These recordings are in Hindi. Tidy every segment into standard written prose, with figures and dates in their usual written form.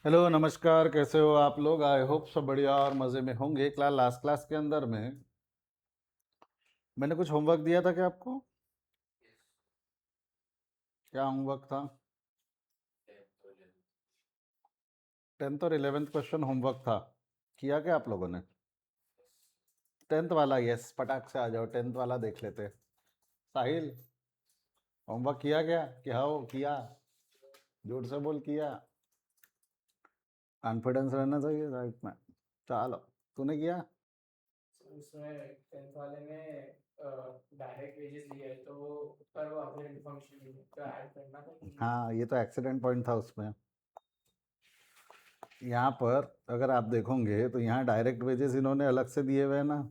हेलो नमस्कार, कैसे हो आप लोग? आई होप सब बढ़िया और मज़े में होंगे। लास्ट क्लास के अंदर में मैंने कुछ होमवर्क दिया था क्या आपको? क्या होमवर्क था? 10th और 11th क्वेश्चन होमवर्क था। किया क्या आप लोगों ने? 10th वाला, यस, पटाख से आ जाओ, 10th वाला देख लेते। साहिल, होमवर्क किया क्या? क्या हो किया? जोर से बोल, किया। कॉन्फिडेंस रहना चाहिए लाइफ में। चलो, तूने किया? उसमें टेंथ वाले में डायरेक्ट वेजेस दिए है तो पर वो अपने इन्फॉर्मेशन तो ऐड करना था कि नहीं। हाँ, ये तो एक्सीडेंट पॉइंट था उसमें। यहाँ पर अगर आप देखोगे तो यहाँ डायरेक्ट वेजेस इन्होंने अलग से दिए हुए हैं ना,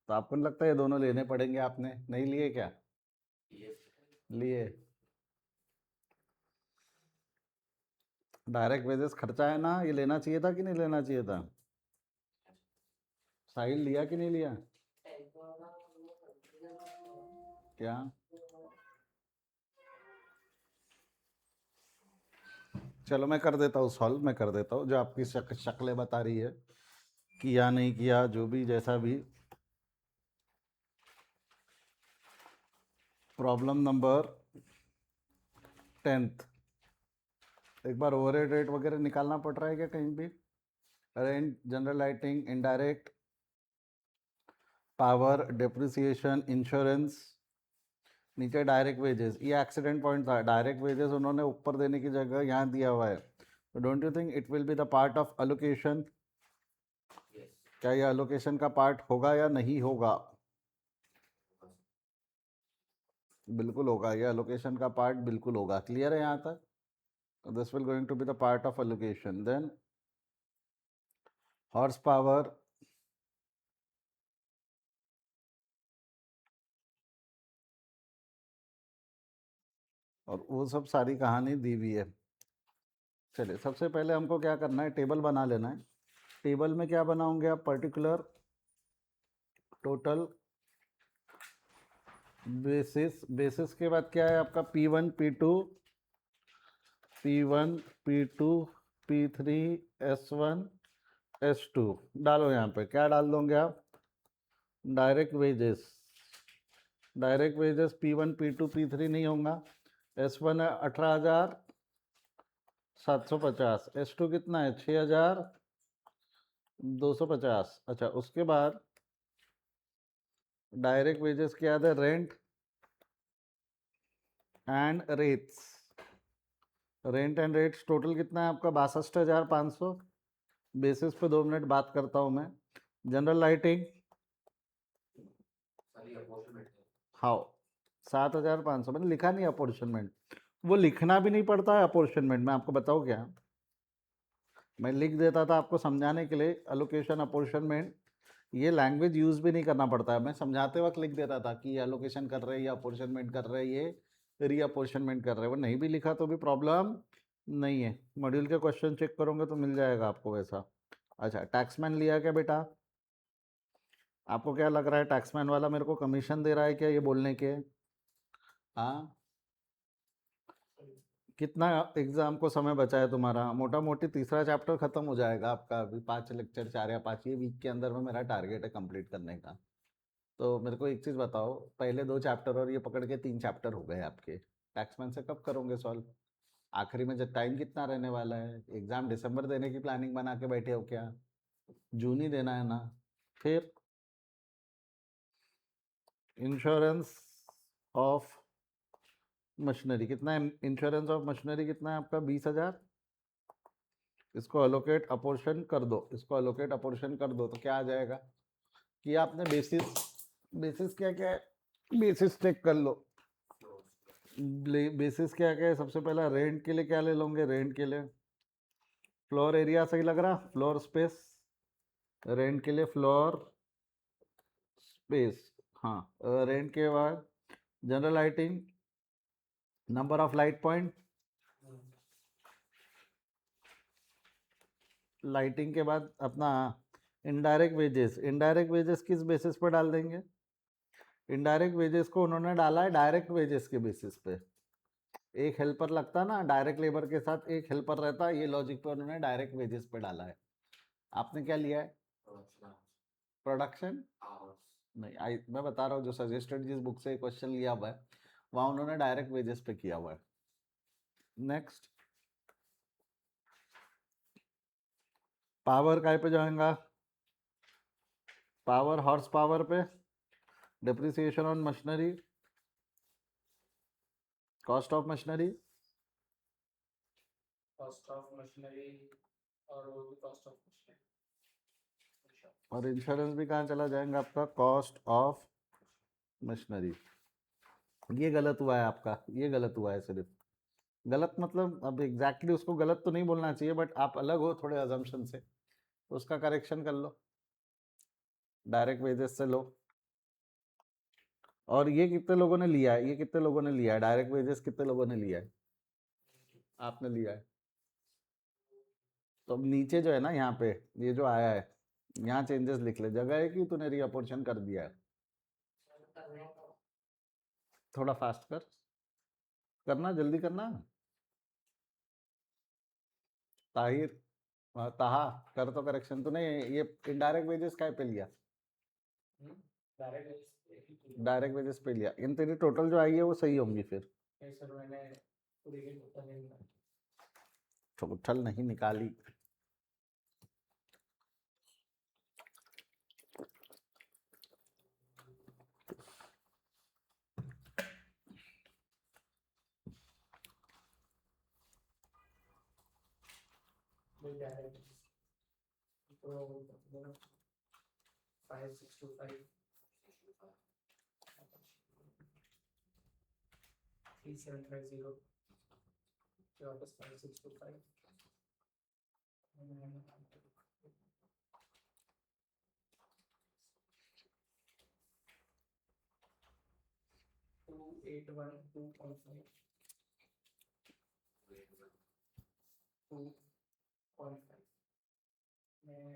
तो आपको नहीं लगता ये दोनों लेने पड़ेंगे? आपने नहीं लिए क्या? लिए। डायरेक्ट वेजेस खर्चा है ना, ये लेना चाहिए था कि नहीं लेना चाहिए था? साहिल, लिया कि नहीं लिया? क्या? चलो मैं कर देता हूँ सॉल्व, मैं कर देता हूँ। जो आपकी शक्लें बता रही है, किया नहीं किया, जो भी जैसा भी। Problem number 10th। एक बार ओवरहेड रेट वगैरह निकालना पड़ रहा है क्या कहीं भी? Rent, general lighting, indirect, power, depreciation, insurance, नीचे डायरेक्ट वेजेस। ये एक्सीडेंट पॉइंट था। डायरेक्ट वेजेस उन्होंने ऊपर देने की जगह यहाँ दिया हुआ है। तो don't you think it will be the part of allocation? क्या ये अलोकेशन का पार्ट होगा या नहीं होगा? बिल्कुल होगा, ये अलोकेशन का पार्ट बिल्कुल होगा। क्लियर है यहाँ तक? This will going to be the part of allocation. Then horse power, और वो सब सारी कहानी दी हुई है। चलिए, सबसे पहले हमको क्या करना है, टेबल बना लेना है। टेबल में क्या बनाओगे आप? Particular, total, basis. बेसिस के बाद क्या है आपका? P1 P2, P1 P2 P3 S1 S2 डालो। यहाँ पे क्या डाल दोगे आप? Direct wages. Direct wages P1 P2 P3 नहीं होगा। S1 है 18,750। S2 कितना है? 6,250। अच्छा, उसके बाद डायरेक्ट वेजेस क्या है? Rent and rates. Rent and rates total कितना है आपका? 62,500। बेसिस पे 2 मिनट बात करता हूँ मैं। जनरल लाइटिंग, हाँ, 7,500। मैंने लिखा नहीं अपॉर्चनमेंट, वो लिखना भी नहीं पड़ता है अपॉर्चनमेंट। मैं आपको बताऊँ क्या, मैं लिख देता था आपको समझाने के लिए। अलोकेशन, अपॉर्चनमेंट, ये लैंग्वेज यूज़ भी नहीं करना पड़ता है। मैं समझाते वक्त लिख देता था कि ये अलोकेशन कर रहे हैं, ये अपॉर्चनमेंट कर रहे हैं, ये रीअपॉर्चनमेंट कर रहे हैं। वो नहीं भी लिखा तो भी प्रॉब्लम नहीं है। मॉड्यूल के क्वेश्चन चेक करोगे तो मिल जाएगा आपको वैसा। अच्छा, टैक्समैन लिया क्या बेटा? आपको क्या लग रहा है, टैक्समैन वाला मेरे को कमीशन दे रहा है क्या ये बोलने के? हाँ? कितना एग्जाम को समय बचा है तुम्हारा? मोटा मोटी तीसरा चैप्टर खत्म हो जाएगा आपका। अभी 5 लेक्चर, 4 या 5, ये वीक के अंदर में मेरा टारगेट है कंप्लीट करने का। तो मेरे को एक चीज़ बताओ, पहले 2 चैप्टर और ये पकड़ के 3 चैप्टर हो गए आपके। टैक्समैन से कब करोगे सॉल्व? आखिरी में जब टाइम कितना रहने वाला है? एग्जाम दिसंबर देने की प्लानिंग बना के बैठे हो क्या? जून ही देना है ना? फिर इंश्योरेंस ऑफ मशीनरी कितना है? इंश्योरेंस ऑफ मशीनरी कितना है आपका? 20,000। इसको अलोकेट अपोर्शन कर दो, इसको अलोकेट अपोर्शन कर दो तो क्या आ जाएगा कि आपने बेसिस, बेसिस क्या क्या है, बेसिस चेक कर लो। बेसिस क्या क्या है? सबसे पहला रेंट के लिए क्या ले लोगे? रेंट के लिए फ्लोर एरिया सही लग रहा? फ्लोर स्पेस, रेंट के लिए फ्लोर स्पेस। हाँ, रेंट के बाद general lighting, number of light point. Lighting के बाद अपना इनडायरेक्ट वेजेस। इनडायरेक्ट वेजेस किस बेसिस पर डाल देंगे? इनडायरेक्ट वेजेस को उन्होंने डाला है डायरेक्ट वेजेस के बेसिस पे। एक हेल्पर लगता ना, डायरेक्ट लेबर के साथ एक हेल्पर रहता, ये लॉजिक पे उन्होंने डायरेक्ट वेजेस पे डाला है। आपने क्या लिया है? प्रोडक्शन नहीं, मैं बता रहा हूँ जो सजेस्टेड जिस बुक से क्वेश्चन लिया हुआ है वहां उन्होंने डायरेक्ट वेजेस पे किया हुआ है। नेक्स्ट, पावर काय पे जाएगा? पावर हॉर्स पावर पे, depreciation on machinery, cost of machinery, cost of machinery और वो भी कॉस्ट ऑफ मशीनरी और इंश्योरेंस भी कहाँ चला जाएगा आपका? Cost of machinery. ये गलत हुआ है आपका, ये गलत हुआ है सिर्फ। गलत मतलब अब एग्जैक्टली उसको गलत तो नहीं बोलना चाहिए, बट आप अलग हो थोड़े अजम्पशन से, तो उसका करेक्शन कर लो, डायरेक्ट वेजेस से लो। और ये कितने लोगों ने लिया है? ये कितने लोगों ने लिया है डायरेक्ट वेजेस? कितने लोगों ने लिया है? आपने लिया है। तो अब नीचे जो है ना, यहाँ पे ये जो आया है, यहाँ चेंजेस लिख ले। जगह है कि तूने रीअपोर्शन कर दिया है? थोड़ा फास्ट कर, करना जल्दी करना। ताहिर, ताहा, कर तो करेक्शन। तूने ये इनडायरेक्ट वेजेस काय पे लिया? डायरेक्ट वेजेस पे लिया। इन तेरी टोटल जो आई है वो सही होंगी फिर। सर मैंने पूरी की टोटल नहीं निकाली। टोटल नहीं निकाली। वही डायरेक्ट तो 5625 3750 फिर वापस 5625 2812.5 2.5 मैं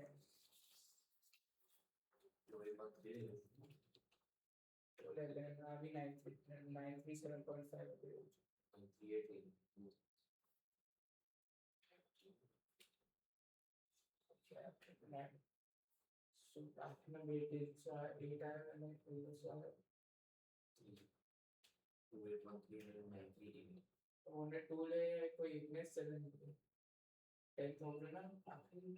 ले लेना अभी 937.5 So after my weight is 8 and then it was 2 ले कोई इतने 7 10,000 ना आखिरी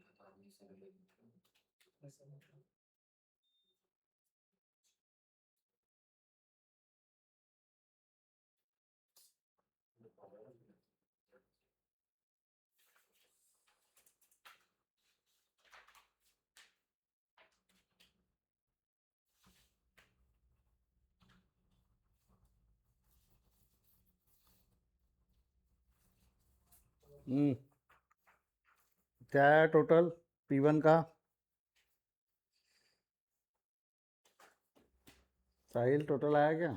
क्या है टोटल P1 का? साहिल टोटल आया क्या?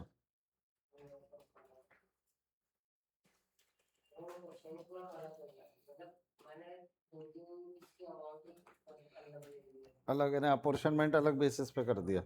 अलग है ना, अपोर्शनमेंट अलग बेसिस पे कर दिया।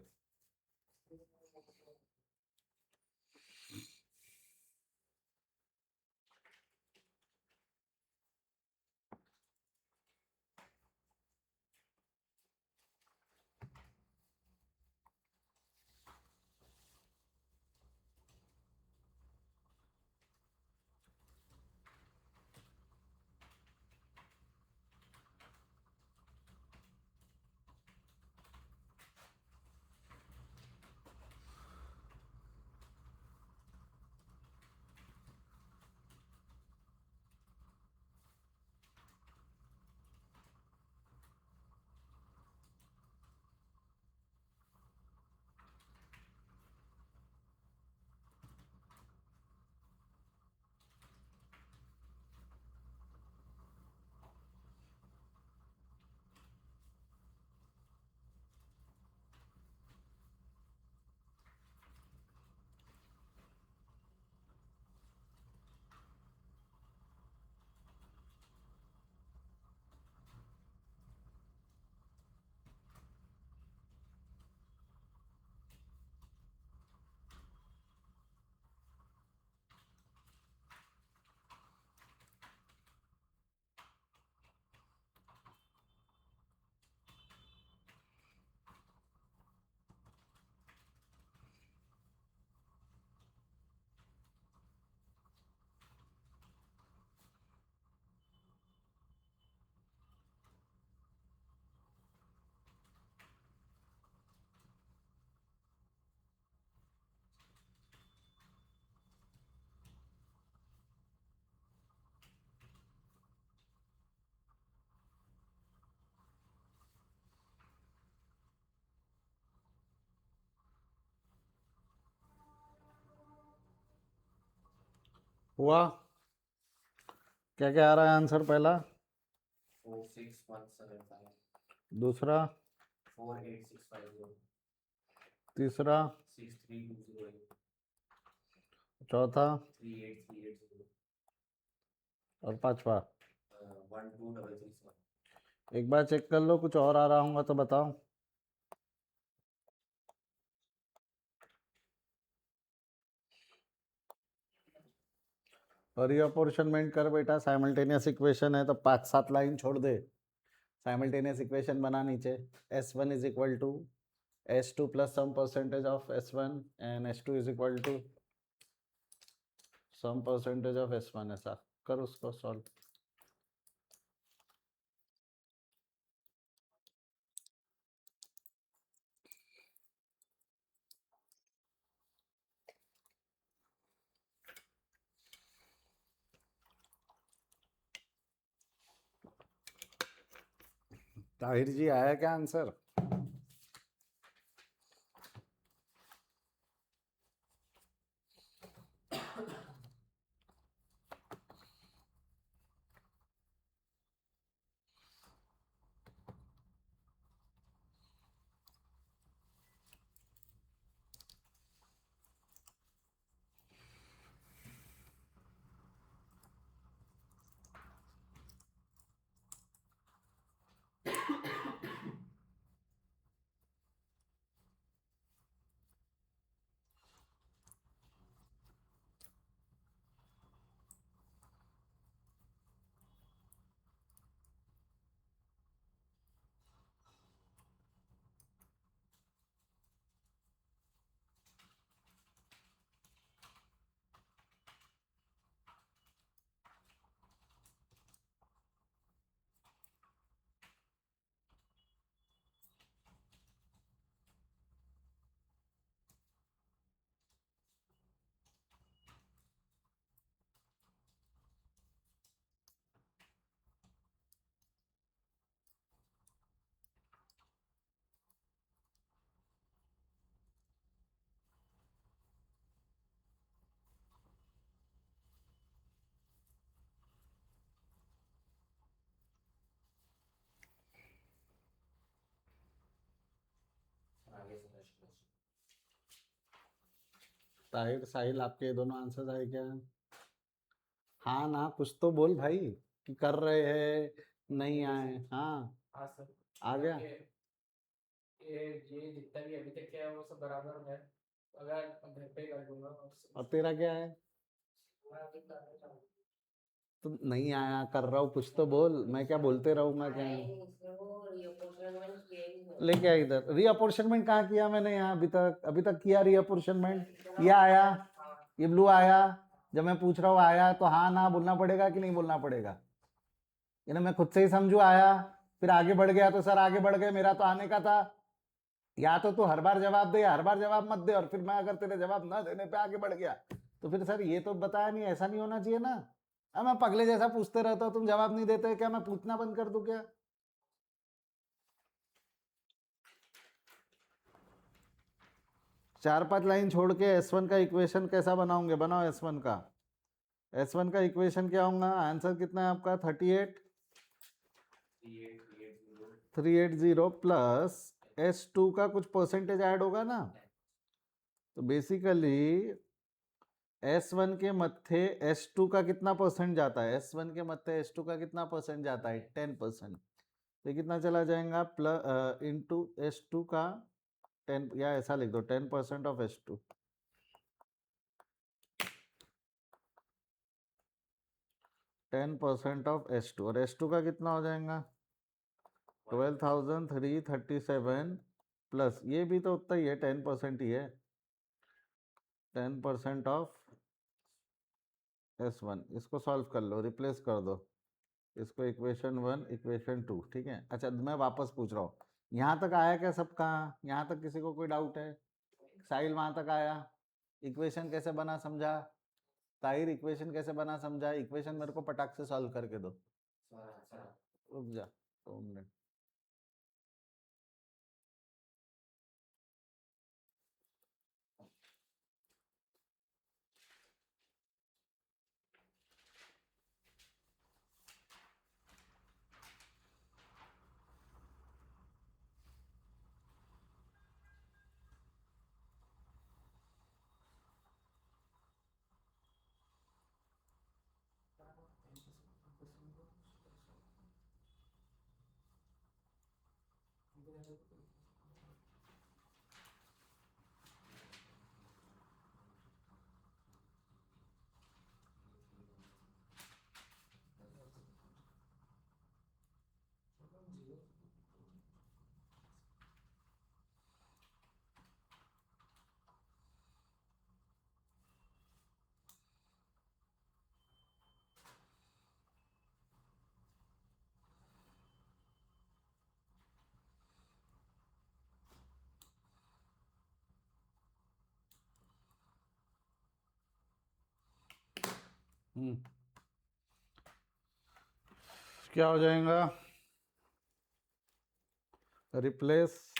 हुआ। क्या क्या आ रहा है आंसर पहला? 46175, दूसरा? 48650, तीसरा? 63208, चौथा? 38380, और पांचवा? 12337। एक बार चेक कर लो, कुछ और आ रहा होगा तो बताओ। और ये अपॉर्चनमेंट कर बेटा, साइमल्टेनियस इक्वेशन है तो 5-7 लाइन छोड़ दे। साइमल्टेनियस इक्वेशन बना नीचे। S1 is equal to S2 plus some percentage of S1 and S2 is equal to some percentage of S1। ऐसा कर उसको सॉल्व। ताहिर जी आया क्या आंसर? आगे समझ। ताहिर साहिल आपके ये दोनों आंसर आए क्या? हाँ ना, कुछ तो बोल भाई कि कर रहे हैं नहीं आए। हाँ हाँ सर, आ मतलब गया। ये जितना भी अभी तक किया है वो सब बराबर है। अगर घर पे कर दूंगा और तेरा क्या है? तो नहीं आया कर रहा हूँ, कुछ तो बोल। मैं क्या बोलते रहूंगा क्या? लेके आ इधर। रीअपोर्शनमेंट कहाँ किया मैंने यहाँ अभी तक किया रीअपोर्शनमेंट? ये आया, ये ब्लू आया। जब मैं पूछ रहा हूँ आया तो हाँ ना बोलना पड़ेगा कि नहीं बोलना पड़ेगा? ये ना मैं खुद से ही समझू आया, फिर आगे बढ़ गया तो सर आगे बढ़ गए, मेरा तो आने का था। या तो तू हर बार जवाब दे या हर बार जवाब मत दे, और फिर मैं अगर तेरे जवाब ना देने पे आगे बढ़ गया तो फिर सर ये तो बताया नहीं, ऐसा नहीं होना चाहिए ना। अब मैं पगले जैसा पूछते रहता हूँ, तुम जवाब नहीं देते, क्या मैं पूछना बंद कर दूं क्या? 4-5 लाइन छोड़ के S1 का इक्वेशन कैसा बनाओगे? बनाओ S1 का। S1 का इक्वेशन क्या होगा? आंसर कितना है आपका? 380 प्लस S2 का कुछ परसेंटेज ऐड होगा ना। तो बेसिकली S1 के मत्थे S2 का कितना परसेंट जाता है? S1 के मत्थे S2 का कितना परसेंट जाता है? 10%। तो कितना चला जाएगा? प्लस इंटू S2 का 10, या ऐसा लिख दो 10% ऑफ S2। 10% ऑफ S2, और S2 का कितना हो जाएगा? 12,337 प्लस ये भी तो उतना ही है, 10% ही है। 10% ऑफ S1। इसको सॉल्व कर लो, रिप्लेस कर दो इसको, इक्वेशन 1 इक्वेशन 2। ठीक है। अच्छा मैं वापस पूछ रहा हूँ, यहाँ तक आया क्या सबका? यहाँ तक किसी को कोई डाउट है? साहिल वहां तक आया? इक्वेशन कैसे बना समझा? ताहिर इक्वेशन कैसे बना समझा? इक्वेशन मेरे को पटाख से सॉल्व करके दो। रुक जा 2 मिनट। क्या हो जाएगा? Replace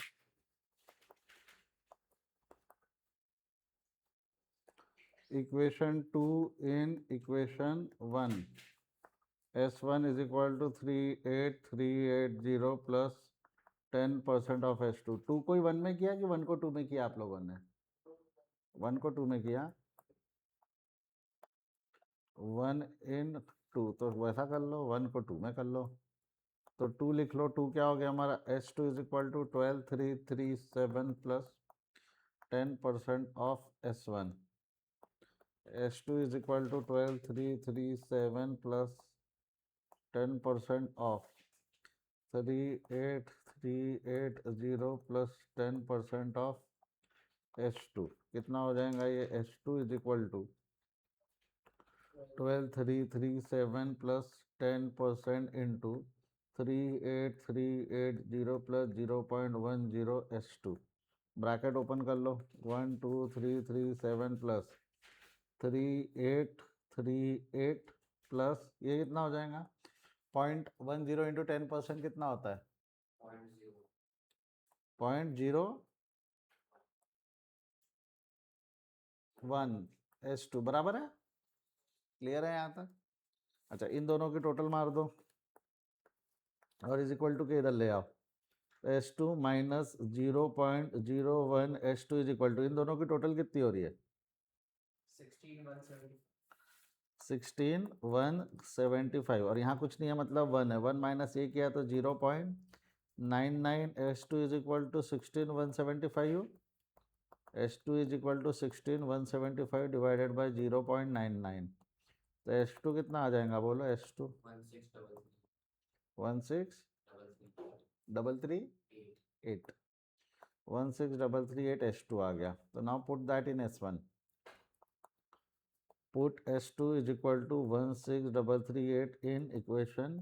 equation 2 in equation 1. S1 is equal to 38380 plus 10% of S2. 2 को 1 में किया कि 1 को 2 में किया आप लोगों ने? 1 को 2 में किया. 1 इन 2 तो वैसा कर लो, 1 को 2 में कर लो. तो 2 लिख लो. 2 क्या हो गया हमारा? S2 is equal to 12337 plus 10% of S1. S2 is equal to 12337 plus 10% of 38380 plus 10% of S2. कितना हो जाएगा ये? S2 is equal to 12337 plus 10% into 38380 plus 0.10 S2. Bracket open कर लो. 12337 प्लस 3838 प्लस ये कितना हो जाएगा? 0.10 इंटू 10% कितना होता है? 0.01 S2 बराबर है. क्लियर है यहाँ तक? अच्छा, इन दोनों की टोटल मार दो और इज इक्वल टू के इधर ले आओ. S2 minus 0.01 S2 is equal to, इन दोनों की टोटल कितनी हो रही है? 16175. और यहाँ कुछ नहीं है, मतलब 1 है. 1 माइनस ये किया तो 0.99. S2 is equal to 16175. S2 is equal to 16175 divided by 0.99. तो S2 कितना आ जाएगा बोलो? S2 16338 16338 S2 आ गया. तो now put that in S1. Put S2 is equal to 16338 in equation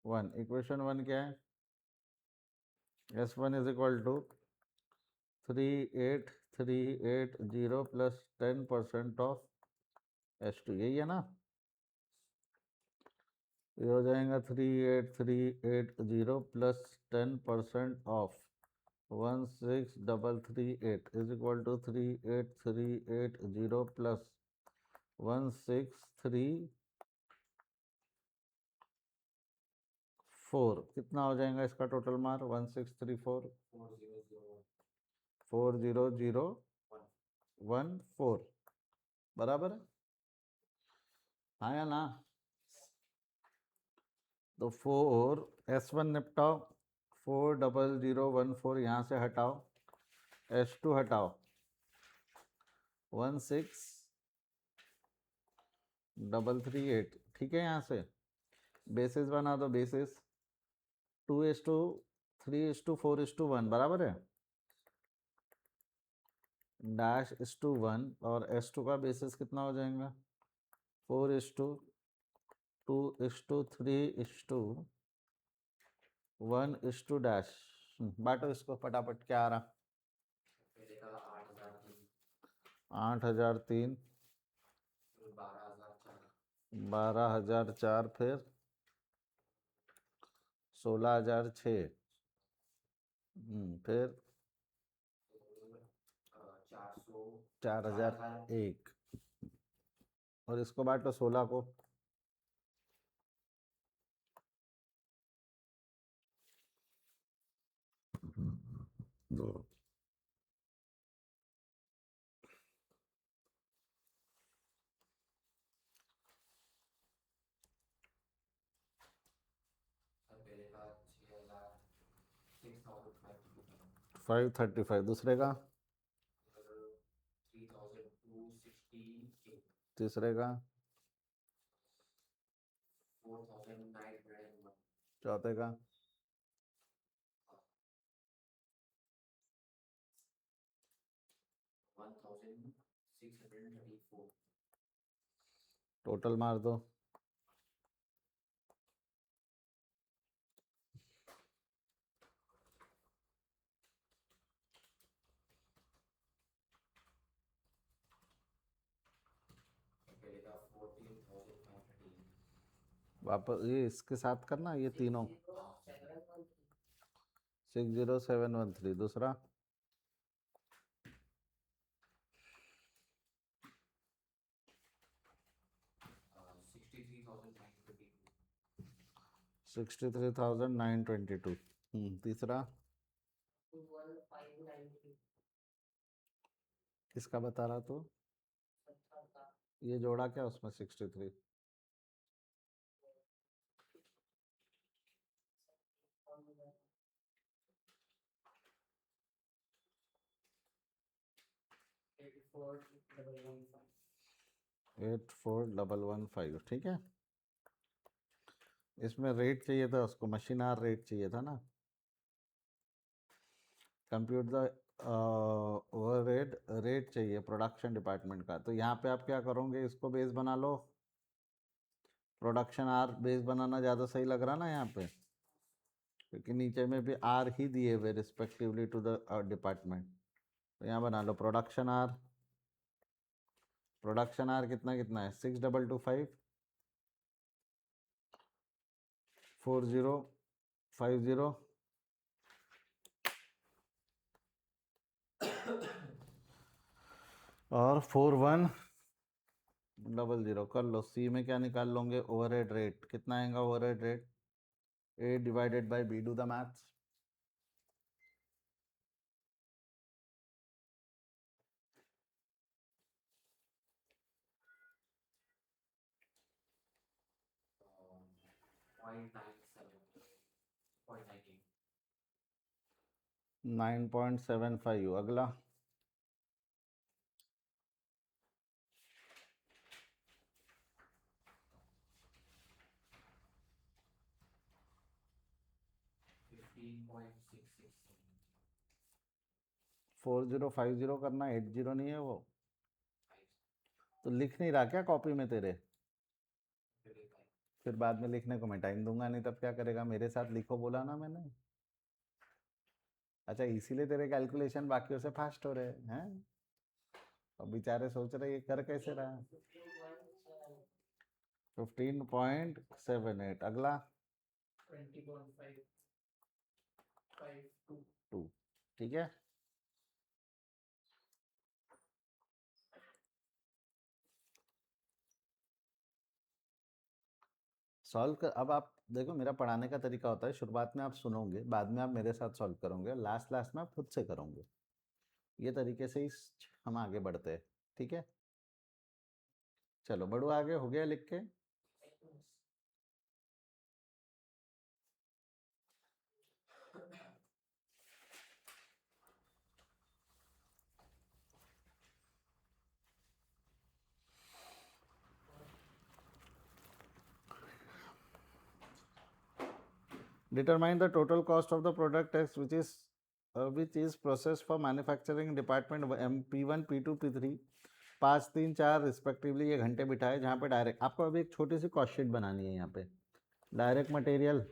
1. Equation 1 क्या है? S1 is equal to 38380 plus 10% of S2. यही है ना? ये हो जाएगा 38380 plus 10% of 16338 is equal to 38380 plus 163 कितना हो जाएगा इसका टोटल मार? 1634 40014 बराबर है. हाँ या ना? तो 4 S1 निपटाओ, 40014 यहाँ से हटाओ, S2 हटाओ, 16338. ठीक है. यहाँ से बेसिस बना दो. बेसिस 2:3:4:1 बराबर है. -1 और S2 का बेसिस कितना हो जाएगा? 4:2:3:1:। बांटो इसको फटाफट. क्या आ रहा? 8003 12004 फिर 16006 फिर 4001 और इसको बांटो 16 को. $535. दूसरे का? तीसरे का? चौथे का? टोटल मार दो. वापस ये इसके साथ करना, ये तीनों 60713। दूसरा 63,922। तीसरा किसका बता रहा तू? ये जोड़ा क्या उसमें 63? Eight four double one five. ठीक है, इसमें रेट चाहिए था उसको, मशीन आर रेट चाहिए था ना। कंप्यूट द ओवरहेड रेट चाहिए प्रोडक्शन डिपार्टमेंट का। तो यहाँ पे आप क्या करोगे, इसको बेस बना लो। प्रोडक्शन आर बेस बनाना ज़्यादा सही लग रहा ना यहाँ पे, क्योंकि नीचे में भी आर ही दिए हुए रिस्पेक्टिवली टू द डिपार्टमेंट। तो यहाँ बना लो प्रोडक्शन आर। प्रोडक्शन आर कितना कितना है? 6225 4050 और 4100। कर लो। सी में क्या निकाल लोगे? ओवरहेड रेट कितना आएगा? Overhead rate A divided by B. Do the maths. .97 9.75। अगला 15.667 4050 करना, 80 नहीं है वो? तो लिख नहीं रहा क्या कॉपी में तेरे? फिर बाद में लिखने को मैं टाइम दूंगा नहीं, तब क्या करेगा? मेरे साथ लिखो बोला ना मैंने। अच्छा, इसीलिए तेरे कैलकुलेशन बाकियों से फास्ट हो रहे हैं। अब बेचारे सोच रहे ये कर कैसे रहा है। 15.78। अगला 20.552। ठीक है। सॉल्व कर। अब आप देखो, मेरा पढ़ाने का तरीका होता है, शुरुआत में आप सुनोगे, बाद में आप मेरे साथ सॉल्व करोगे, लास्ट लास्ट में आप खुद से करोगे। ये तरीके से ही हम आगे बढ़ते हैं। ठीक है, चलो बढ़ो आगे। हो गया लिख के? Determine the total cost of the product X which is processed for manufacturing department P1 P2 P3 5 3 4 respectively. ये घंटे बिठाए जहाँ पे डायरेक्ट आपको अभी एक छोटी सी कॉस्ट शीट बनानी है। यहाँ पे direct material,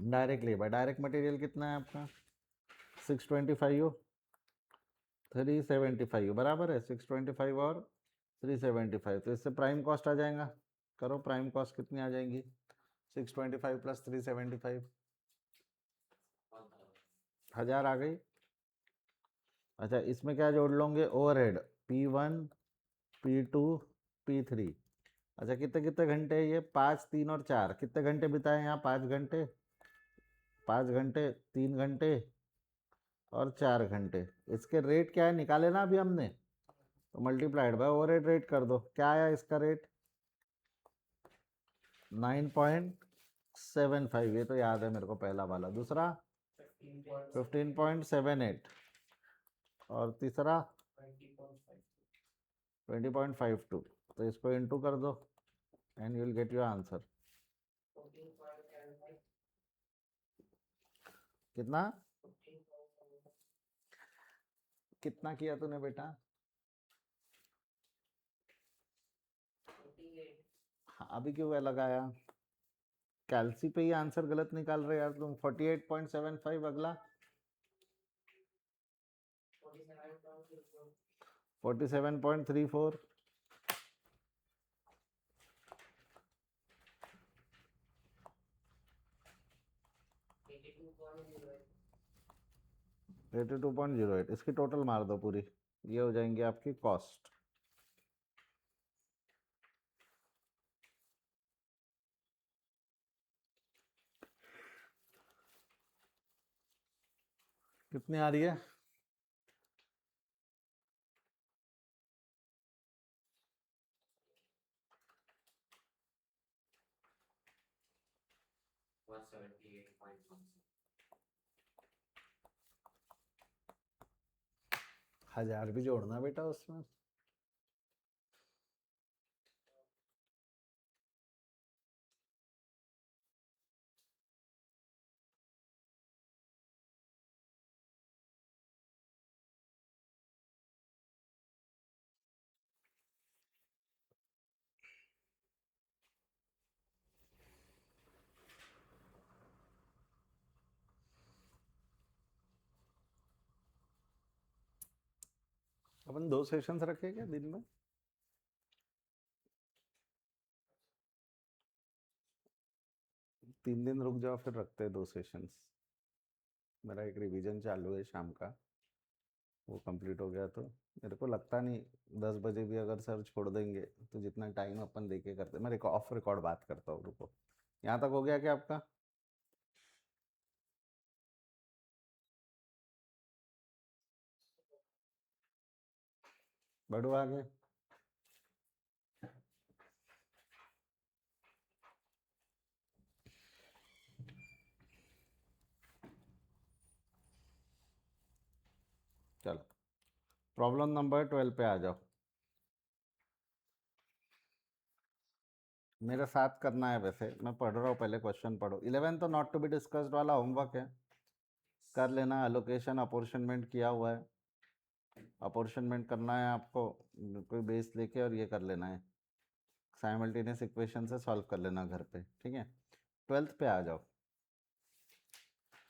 direct labour. Direct material कितना है आपका? 625 375 बराबर है। 625 और 375, तो इससे प्राइम कॉस्ट आ जाएगा। करो प्राइम कॉस्ट कितनी आ जाएंगी? 625 प्लस 375 1000 आ गई। अच्छा, इसमें क्या जोड़ लोगे? Overhead P1 P2 P3। अच्छा, कितने कितने घंटे है ये? 5 3 और 4। कितने घंटे बिताए यहाँ? 5 घंटे, 5 घंटे, 3 घंटे और 4 घंटे। इसके रेट क्या है निकाले ना अभी हमने, तो मल्टीप्लाइड बाय ओवरहेड रेट कर दो। क्या आया इसका रेट? 9.75। ये तो याद है मेरे को पहला वाला। दूसरा 15.78 और तीसरा 20.52। तो इसको इंटू कर दो and you will get your answer. कितना कितना किया तूने बेटा? हाँ, अभी क्यों लगाया? कैलसी पे ही आंसर गलत निकाल रहे यार तुम। 48.75। अगला 47.34। 82.08 इसकी टोटल मार दो पूरी, ये हो जाएंगी आपकी कॉस्ट। कितनी आ रही है? हजार भी जोड़ना बेटा उसमें। अपन 2 सेशंस रखे क्या दिन में? तीन दिन रुक जाओ, फिर रखते हैं 2 सेशंस। मेरा एक रिवीजन चालू है शाम का, वो कंप्लीट हो गया तो मेरे को लगता नहीं 10 बजे भी अगर सर छोड़ देंगे तो जितना टाइम अपन देके करते। मैं ऑफ रिकॉर्ड बात करता हूँ, रुको। यहाँ तक हो गया क्या आपका? बढ़ो आगे। चलो प्रॉब्लम नंबर 12 पे आ जाओ। मेरे साथ करना है, वैसे मैं पढ़ रहा हूँ, पहले क्वेश्चन पढ़ो। 11 तो नॉट टू बी डिस्कस्ड वाला होमवर्क है, कर लेना। अलोकेशन अपॉर्शनमेंट किया हुआ है, अपॉर्शनमेंट करना है आपको, कोई बेस लेके और ये कर लेना है, साइमल्टेनियस इक्वेशन से सॉल्व कर लेना घर पे, ठीक है। 12th पे आ जाओ।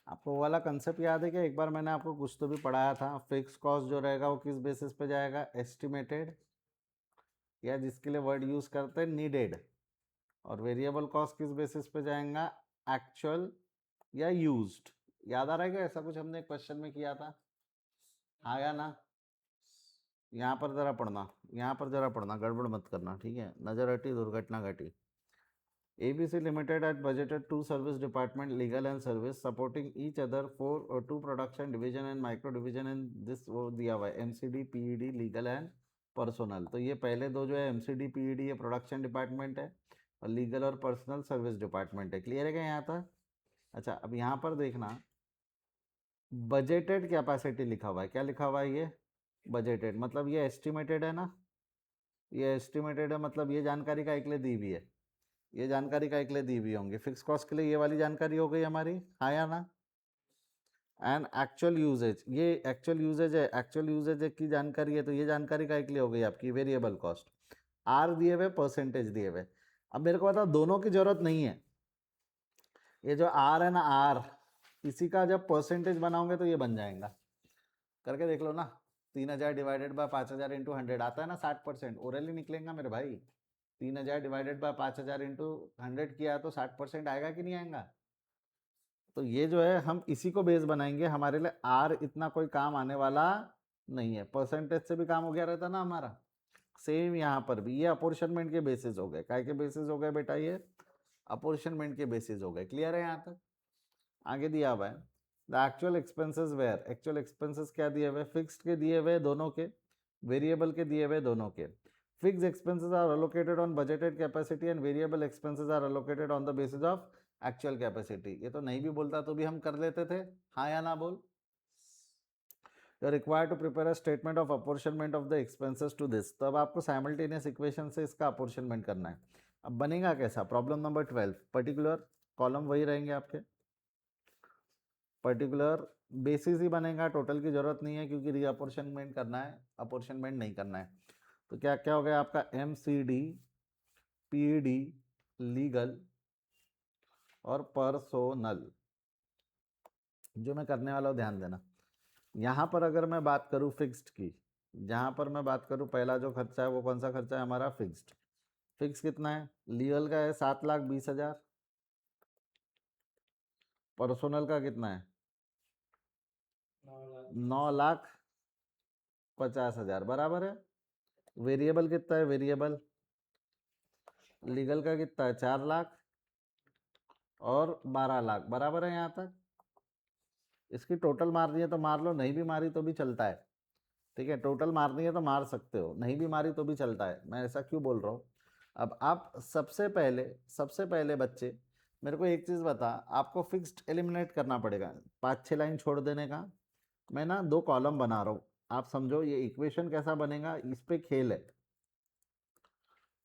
आपको वो वाला कंसेप्ट याद है कि एक बार मैंने आपको कुछ तो भी पढ़ाया था, फिक्स कॉस्ट जो रहेगा वो किस बेसिस पे जाएगा? एस्टिमेटेड, या जिसके लिए वर्ड यूज करते हैं नीडेड। और वेरिएबल कॉस्ट किस बेसिस पे जाएगा? एक्चुअल या यूज्ड। याद आ रहा है क्या? ऐसा कुछ हमने क्वेश्चन में किया था, हाँ या ना? यहाँ पर जरा पढ़ना, यहाँ पर जरा पढ़ना, गड़बड़ मत करना, ठीक है। नजर हटी दुर्घटना घटी। ABC Limited had budgeted 2 service department, legal and service, supporting each other for 2 production division and micro division, and this वो दिया हुआ है MCD PED legal and personal। तो ये पहले दो जो है MCD PED ये प्रोडक्शन डिपार्टमेंट है, और लीगल और पर्सनल सर्विस डिपार्टमेंट है। क्लियर है क्या यहाँ तक? अच्छा, अब यहाँ पर देखना, बजटेड कैपेसिटी लिखा हुआ है। क्या लिखा हुआ है? ये बजटेड, मतलब ये एस्टिमेटेड है ना, ये एस्टिमेटेड है, मतलब ये जानकारी का एक लिए दी हुई है, ये जानकारी का एक लिए दी हुई होंगी। फिक्स कॉस्ट के लिए ये वाली जानकारी हो गई हमारी, हाँ या ना? एंड एक्चुअल यूजेज, ये एक्चुअल यूजेज है, एक्चुअल यूजेज की जानकारी है, तो ये जानकारी का एक लिए हो गई आपकी वेरिएबल कॉस्ट। आर दिए हुए, परसेंटेज दिए हुए। अब मेरे को बताओ, दोनों की जरूरत नहीं है। ये जो आर है ना, आर, इसी का जब परसेंटेज बनाओगे तो ये बन जाएगा। करके देख लो ना, 3000 डिवाइडेड बाय 5000 इंटू 100 आता है ना 60%। ओरली निकलेगा मेरे भाई। 3000 डिवाइडेड बाय 5000 इंटू 100 किया तो 60% आएगा कि नहीं आएगा? तो ये जो है हम इसी को बेस बनाएंगे, हमारे लिए आर इतना कोई काम आने वाला नहीं है। परसेंटेज से भी काम हो गया रहता ना हमारा। सेम यहाँ पर भी ये अपॉर्शनमेंट के बेसिस हो गए। काय के बेसिस हो गए बेटा? ये अपॉर्शनमेंट के बेसिस हो गए। क्लियर है यहाँ तक? आगे दिया हुआ है the actual expenses where. Actual expenses क्या दिए हुए? फिक्स्ड के दिए हुए दोनों के, वेरिएबल के दिए हुए दोनों के। Fixed expenses are allocated on budgeted capacity and variable expenses are allocated on the basis of actual capacity. ये तो नहीं भी बोलता तो भी हम कर लेते थे, हाँ या ना बोल? You are required to prepare a statement of apportionment of the expenses to this. तो अब आपको साइमल्टेनियस इक्वेशन से इसका अपॉर्शनमेंट करना है। अब बनेगा कैसा? प्रॉब्लम नंबर 12, पर्टिकुलर कॉलम वही रहेंगे आपके, पर्टिकुलर बेसिस ही बनेगा, टोटल की जरूरत नहीं है क्योंकि रीअपोर्शनमेंट करना है, अपॉर्शनमेंट नहीं करना है। तो क्या क्या हो गया आपका? MCD PED लीगल और पर्सोनल। जो मैं करने वाला हूँ ध्यान देना, यहाँ पर अगर मैं बात करूँ फिक्स्ड की, जहाँ पर मैं बात करूँ पहला जो खर्चा है वो कौन सा खर्चा है हमारा? फिक्स्ड। फिक्स कितना है? लीगल का है 7,20,000, पर्सनल का कितना है? 9 लाख 9,50,000 बराबर है। वेरिएबल कितना है? वेरिएबल लीगल का कितना है? 4 लाख और 12 लाख बराबर है। यहाँ तक इसकी टोटल मारनी है तो मार लो, नहीं भी मारी तो भी चलता है। ठीक है, टोटल मारनी है तो मार सकते हो, नहीं भी मारी तो भी चलता है। मैं ऐसा क्यों बोल रहा हूँ? अब आप सबसे पहले बच्चे मेरे को एक चीज़ बता, आपको फिक्स्ड एलिमिनेट करना पड़ेगा। 5-6 लाइन छोड़ देने का। मैं ना 2 कॉलम बना रहा हूँ, आप समझो ये इक्वेशन कैसा बनेगा, इस पे खेल है।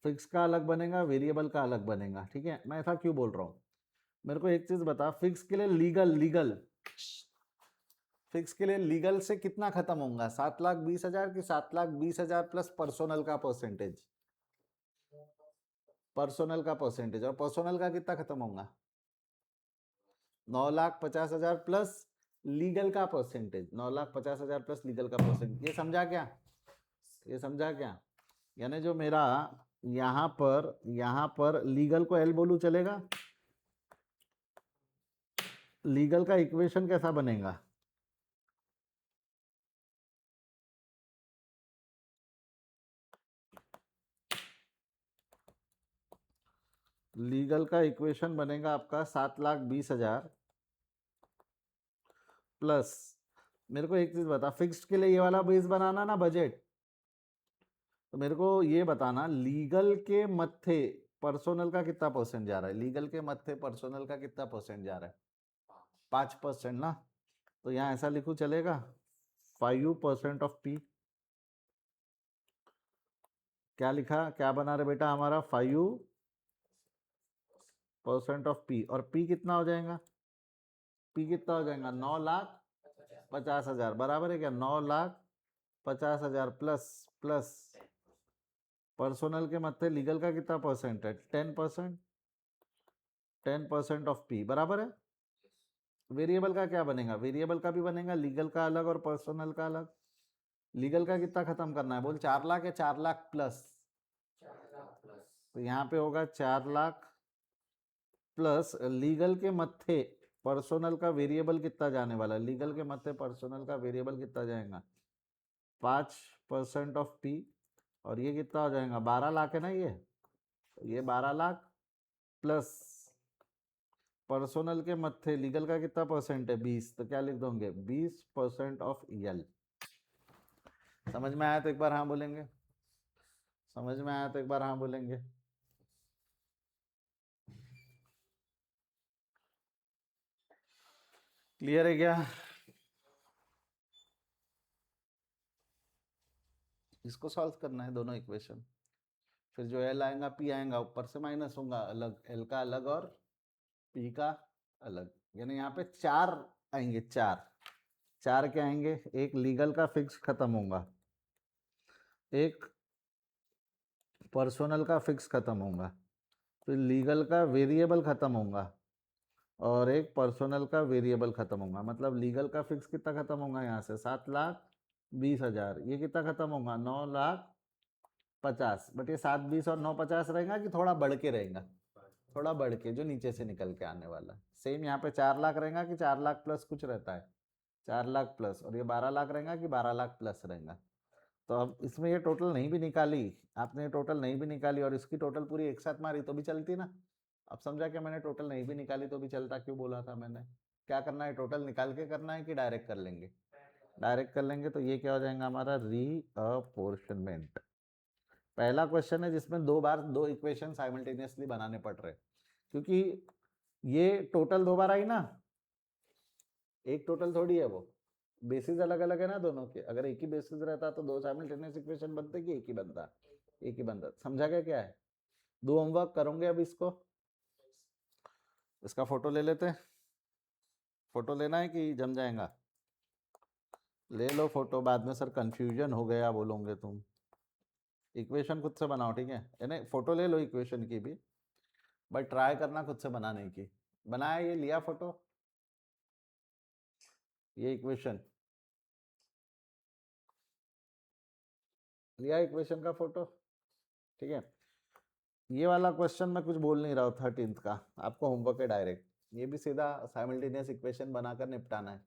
फिक्स का अलग बनेगा, वेरिएबल का अलग बनेगा। ठीक है, मैं ऐसा क्यों बोल रहा हूँ? मेरे को एक चीज़ बता, फिक्स के लिए फिक्स के लिए लीगल से कितना खत्म होगा? 7,20,000 की 7,20,000 प्लस पर्सोनल का परसेंटेज, और पर्सोनल का कितना खत्म होगा? 9,50,000 प्लस लीगल का परसेंटेज, 9,50,000 प्लस लीगल का परसेंटेज। ये समझा क्या? ये समझा क्या? यानी जो मेरा यहाँ पर लीगल को एल बोलूं चलेगा? लीगल का इक्वेशन कैसा बनेगा? लीगल का इक्वेशन बनेगा आपका 7,20,000 प्लस, मेरे को एक चीज बता, फिक्स्ड के लिए ये वाला बेस बनाना ना बजट, तो मेरे को ये बताना लीगल के मत्थे पर्सोनल का कितना परसेंट जा रहा है? लीगल के मत्थे पर्सोनल का कितना परसेंट जा रहा है? 5% ना। तो यहाँ ऐसा लिखूं चलेगा? 5% ऑफ पी। क्या लिखा, क्या बना रहे बेटा हमारा? 5% ऑफ पी। और पी कितना हो जाएगा? पी कितना हो जाएगा? 9,50,000 बराबर है क्या? 9,50,000 प्लस प्लस पर्सोनल के मत्थे लीगल का कितना परसेंट है? 10%। 10% ऑफ पी बराबर है। वेरिएबल का क्या बनेगा? वेरिएबल का भी बनेगा लीगल का अलग और पर्सोनल का अलग। लीगल का कितना खत्म करना है बोल? 4 लाख या 4 लाख प्लस? 4 लाख प्लस। तो यहाँ पे होगा 4 लाख प्लस लीगल के मत्थे पर्सोनल का वेरिएबल कितना जाने वाला है? लीगल के मत्थे पर्सोनल का वेरिएबल कितना जाएगा? 5% ऑफ पी। और ये कितना हो जाएगा? 12 लाख है ना ये 12 लाख प्लस पर्सोनल के मत्थे लीगल का कितना परसेंट है? 20। तो क्या लिख दोगे? 20% ऑफ यल। समझ में आया तो एक बार हाँ बोलेंगे? समझ में आया तो एक बार हाँ बोलेंगे? क्लियर है क्या? इसको सॉल्व करना है दोनों इक्वेशन। फिर जो एल आएगा पी आएगा, ऊपर से माइनस होगा, अलग एल का अलग और पी का अलग। यानी यहाँ पे 4 आएंगे। 4 क्या आएंगे? एक लीगल का फिक्स खत्म होगा, एक पर्सोनल का फिक्स खत्म होगा, फिर लीगल का वेरिएबल खत्म होगा, और एक पर्सोनल का वेरिएबल खत्म होगा। मतलब लीगल का फिक्स कितना खत्म होगा? यहाँ से 7,20,000। ये कितना खत्म होगा? 9,50,000। बट ये 7,20 और 9,50 रहेगा कि थोड़ा बढ़ के रहेगा? थोड़ा बढ़ के, जो नीचे से निकल के आने वाला। सेम यहाँ पे 4 लाख रहेगा कि 4 लाख प्लस कुछ रहता है? 4 लाख प्लस। और ये 12 लाख रहेगा कि 12 लाख प्लस रहेगा? तो अब इसमें ये टोटल नहीं भी निकाली आपने, ये टोटल नहीं भी निकाली और इसकी टोटल पूरी एक साथ मारी तो भी चलती ना। अब समझा क्या मैंने? टोटल नहीं भी निकाली तो भी चलता, क्यों बोला था मैंने? क्या करना है? टोटल निकाल के करना है कि डायरेक्ट कर लेंगे? डायरेक्ट कर लेंगे। तो ये क्या हो जाएगा हमारा? रीअपोर्शनमेंट। पहला क्वेश्चन है जिसमें 2 बार 2 इक्वेशन साइमल्टेनियसली बनाने पड़ रहे, क्योंकि ये टोटल 2 बार आई ना, एक टोटल थोड़ी है वो। बेसिस अलग अलग है ना दोनों के। अगर एक ही बेसिस रहता तो 2 साइमल्टेनियस इक्वेशन बनते कि एक ही बनता? एक ही बनता। समझा क्या? क्या है? दो होमवर्क करोगे अब इसको? इसका फोटो ले लेते हैं। फोटो लेना है कि जम जाएगा? ले लो फोटो, बाद में सर कंफ्यूजन हो गया बोलोगे तुम। इक्वेशन खुद से बनाओ, ठीक है? यानी फोटो ले लो इक्वेशन की भी, बट ट्राई करना खुद से बनाने की। बनाया, ये लिया फोटो, ये इक्वेशन लिया, इक्वेशन का फोटो, ठीक है? ये वाला क्वेश्चन मैं कुछ बोल नहीं रहा हूँ 13th का, आपको होमवर्क है डायरेक्ट। ये भी सीधा साइमल्टेनियस इक्वेशन बनाकर निपटाना है।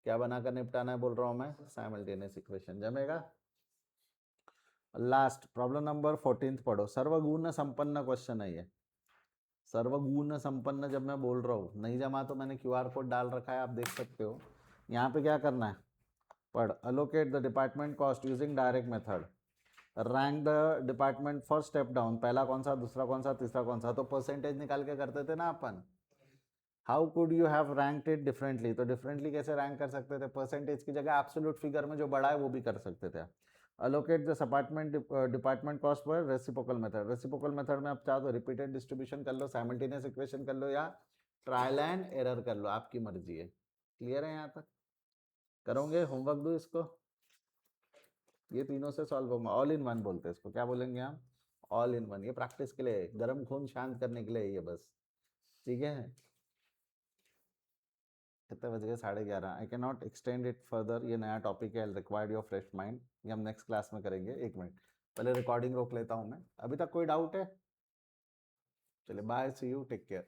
क्या बनाकर निपटाना है बोल रहा हूँ मैं, साइमल्टेनियस इक्वेशन। जमेगा। लास्ट प्रॉब्लम नंबर 14 पढ़ो। सर्वगुण संपन्न क्वेश्चन है ये। सर्वगुण संपन्न जब मैं बोल रहा हूँ, नहीं जमा तो मैंने क्यूआर कोड डाल रखा है, आप देख सकते हो। यहाँ पे क्या करना है, पढ़। Allocate the department cost using direct method. Rank the department first step down. पहला कौन सा, दूसरा कौन सा, तीसरा कौन सा, तो परसेंटेज निकाल के करते थे ना अपन। How could you have ranked it differently, तो डिफरेंटली कैसे रैंक कर सकते थे, परसेंटेज की जगह एब्सोल्यूट फिगर में जो बड़ा है वो भी कर सकते थे। Allocate the department cost per reciprocal method. Reciprocal method में आप चाहो तो रिपीटेड डिस्ट्रीब्यूशन कर लो, साइमल्टेनियस इक्वेशन कर लो, या ट्रायल एंड एरर कर लो, आपकी मर्जी है। क्लियर है यहाँ तक? करोगे होमवर्क दो इसको, ये तीनों से सॉल्व होगा। ऑल इन वन बोलते हैं इसको, क्या बोलेंगे हम, ऑल इन वन। ये प्रैक्टिस के लिए, गर्म खून शांत करने के लिए ये बस, ठीक है। कितने बज गए, 11:30। I can not extend it further, ये नया टॉपिक है, रिक्वायर्ड योर फ्रेश माइंड। ये हम नेक्स्ट क्लास में करेंगे। 1 मिनट पहले रिकॉर्डिंग रोक लेता हूँ मैं। अभी तक कोई डाउट है? चलिए bye, see you, take care.